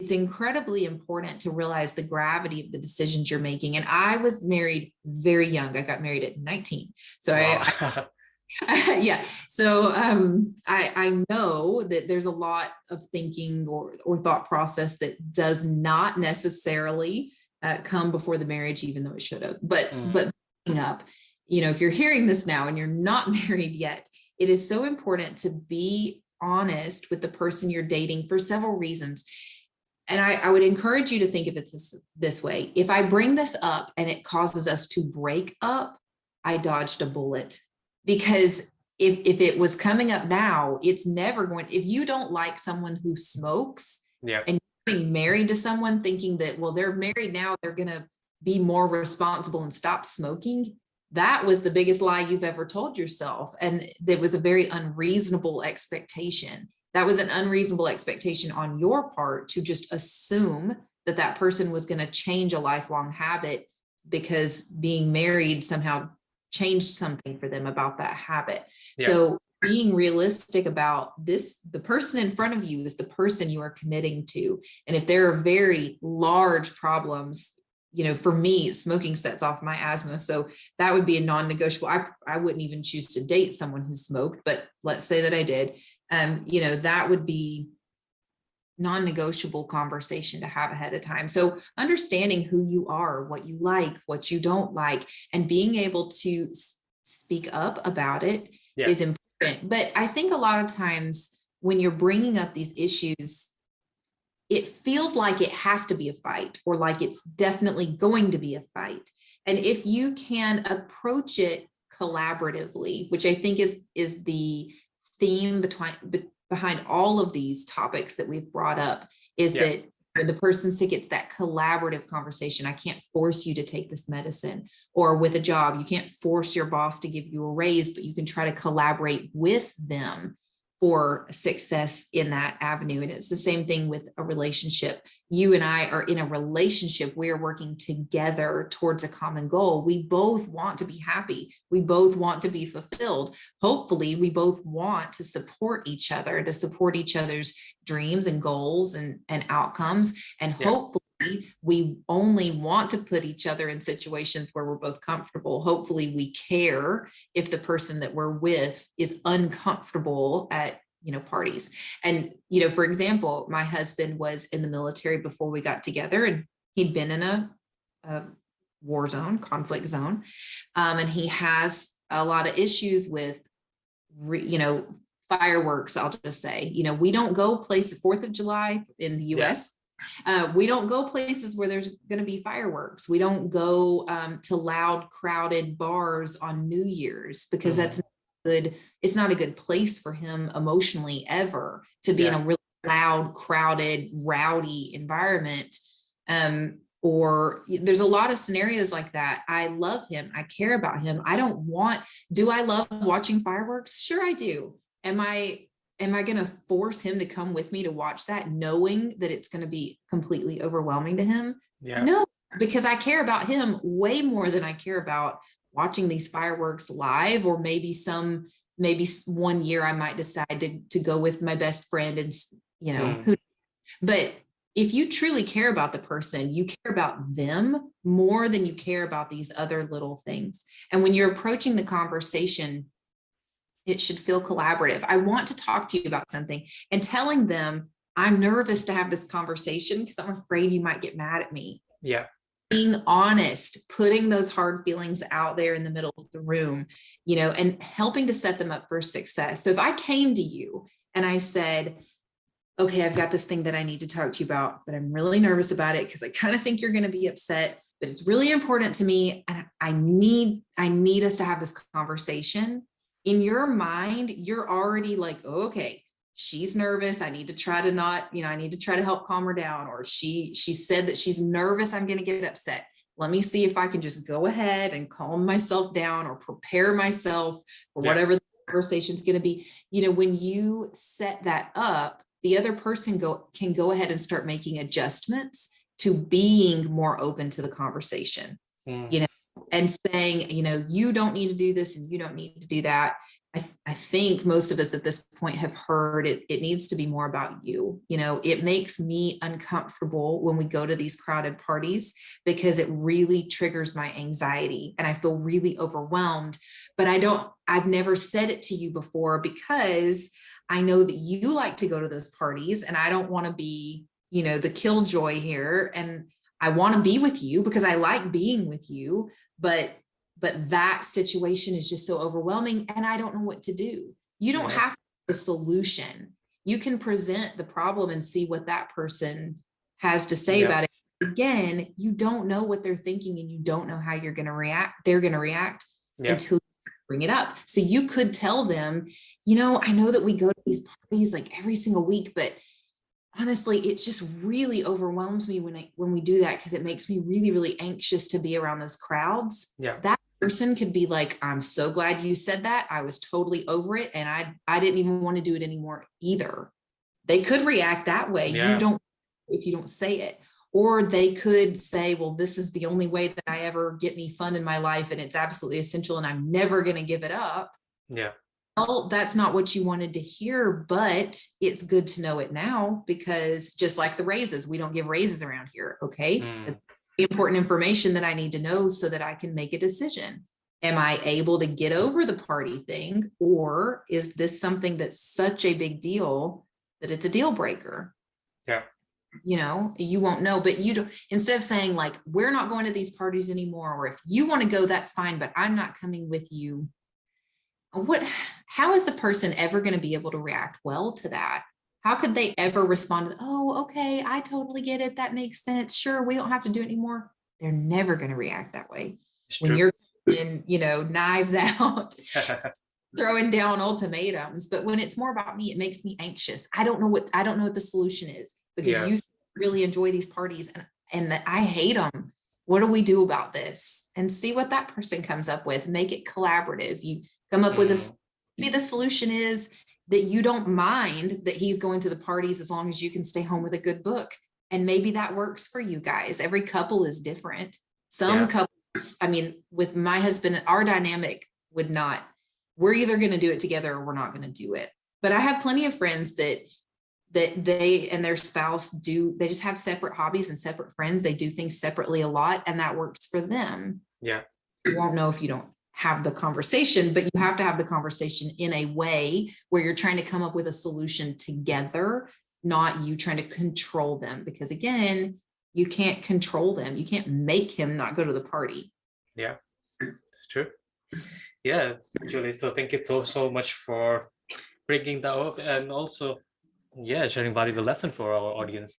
it's incredibly important to realize the gravity of the decisions you're making. And I was married very young. I got married at 19. So Wow. yeah. So I know that there's a lot of thinking or thought process that does not necessarily come before the marriage, even though it should have. But up, if you're hearing this now and you're not married yet, it is so important to be honest with the person you're dating for several reasons. And I would encourage you to think of it this way. If I bring this up and it causes us to break up, I dodged a bullet. Because if it was coming up now, it's never going, if you don't like someone who smokes Yeah. and you're being married to someone thinking that, well, they're married now, they're going to be more responsible and stop smoking. That was the biggest lie you've ever told yourself. And that was a very unreasonable expectation. That was an unreasonable expectation on your part to just assume that that person was going to change a lifelong habit because being married somehow changed something for them about that habit. Yeah. So being realistic about this, the person in front of you is the person you are committing to. And if there are very large problems, for me, smoking sets off my asthma. So that would be a non-negotiable. I wouldn't even choose to date someone who smoked, but let's say that I did. That would be non-negotiable conversation to have ahead of time. So understanding who you are, what you like, what you don't like, and being able to speak up about it is important. But I think a lot of times when you're bringing up these issues, it feels like it has to be a fight, or like it's definitely going to be a fight. And if you can approach it collaboratively, which I think is the theme behind all of these topics that we've brought up, is that the person sick, it's that collaborative conversation. I can't force you to take this medicine. Or with a job, you can't force your boss to give you a raise, but you can try to collaborate with them for success in that avenue. And it's the same thing with a relationship. You and I are in a relationship. We are working together towards a common goal. We both want to be happy. We both want to be fulfilled. Hopefully, we both want to support each other, to support each other's dreams and goals and outcomes. And hopefully, we only want to put each other in situations where we're both comfortable. Hopefully we care if the person that we're with is uncomfortable at, parties. And, for example, my husband was in the military before we got together, and he'd been in a war zone, conflict zone. And he has a lot of issues with, fireworks. I'll just say, we don't go places 4th of July in the US. We don't go places where there's going to be fireworks. We don't go to loud, crowded bars on New Year's, because that's not good. It's not a good place for him emotionally ever to be in a really loud, crowded, rowdy environment. Or there's a lot of scenarios like that. I love him. I care about him. Do I love watching fireworks? Sure, I do. Am I going to force him to come with me to watch that, knowing that it's going to be completely overwhelming to him? No, because I care about him way more than I care about watching these fireworks live. Or maybe one year I might decide to go with my best friend and, but if you truly care about the person, you care about them more than you care about these other little things. And when you're approaching the conversation, it should feel collaborative. I want to talk to you about something, and telling them, I'm nervous to have this conversation because I'm afraid you might get mad at me. Yeah. Being honest, putting those hard feelings out there in the middle of the room, and helping to set them up for success. So if I came to you and I said, okay, I've got this thing that I need to talk to you about, but I'm really nervous about it because I kind of think you're going to be upset, but it's really important to me, and I need us to have this conversation. In your mind, you're already like, oh, okay, she's nervous. I need to try to I need to try to help calm her down. Or she said that she's nervous. I'm going to get upset. Let me see if I can just go ahead and calm myself down, or prepare myself for whatever the conversation is going to be. When you set that up, the other person can go ahead and start making adjustments to being more open to the conversation. And saying, you don't need to do this and you don't need to do that. I think most of us at this point have heard it needs to be more about you. You know, it makes me uncomfortable when we go to these crowded parties because it really triggers my anxiety and I feel really overwhelmed. But I've never said it to you before because I know that you like to go to those parties and I don't want to be, you know, the killjoy here. And I want to be with you because I like being with you, but that situation is just so overwhelming and I don't know what to do. You don't have the solution. You can present the problem and see what that person has to say about it. Again, you don't know what they're thinking and you don't know how you're going to react. They're going to react until you bring it up. So you could tell them, you know, I know that we go to these parties like every single week, but honestly, it just really overwhelms me when we do that because it makes me really, really anxious to be around those crowds. That person could be like, I'm so glad you said that. I was totally over it. And I didn't even want to do it anymore either. They could react that way. You don't, if you don't say it, or they could say, well, this is the only way that I ever get any fun in my life. And it's absolutely essential. And I'm never going to give it up. Well, that's not what you wanted to hear, but it's good to know it now because just like the raises, we don't give raises around here. Okay. That's important information that I need to know so that I can make a decision. Am I able to get over the party thing? Or is this something that's such a big deal that it's a deal breaker? You know, you won't know, but you don't, instead of saying like, we're not going to these parties anymore, or if you want to go, that's fine, but I'm not coming with you. How is the person ever going to be able to react well to that? How could they ever respond to, oh, okay, I totally get it. That makes sense. Sure, we don't have to do it anymore. They're never going to react that way. When you're in, you know, knives out, throwing down ultimatums. But when it's more about me, it makes me anxious. I don't know what the solution is because you really enjoy these parties and that I hate them. What do we do about this? And see what that person comes up with. Make it collaborative. You come up with a, maybe the solution is that you don't mind that he's going to the parties as long as you can stay home with a good book. And maybe that works for you guys. Every couple is different. Some couples, I mean, with my husband, our dynamic would not, we're either going to do it together or we're not going to do it. But I have plenty of friends that they and their spouse they just have separate hobbies and separate friends. They do things separately a lot and that works for them. You won't know if you don't have the conversation, but you have to have the conversation in a way where you're trying to come up with a solution together, not you trying to control them. Because again, you can't control them. You can't make him not go to the party. It's true. Julie, so thank you so much for bringing that up and also sharing valuable lesson for our audience.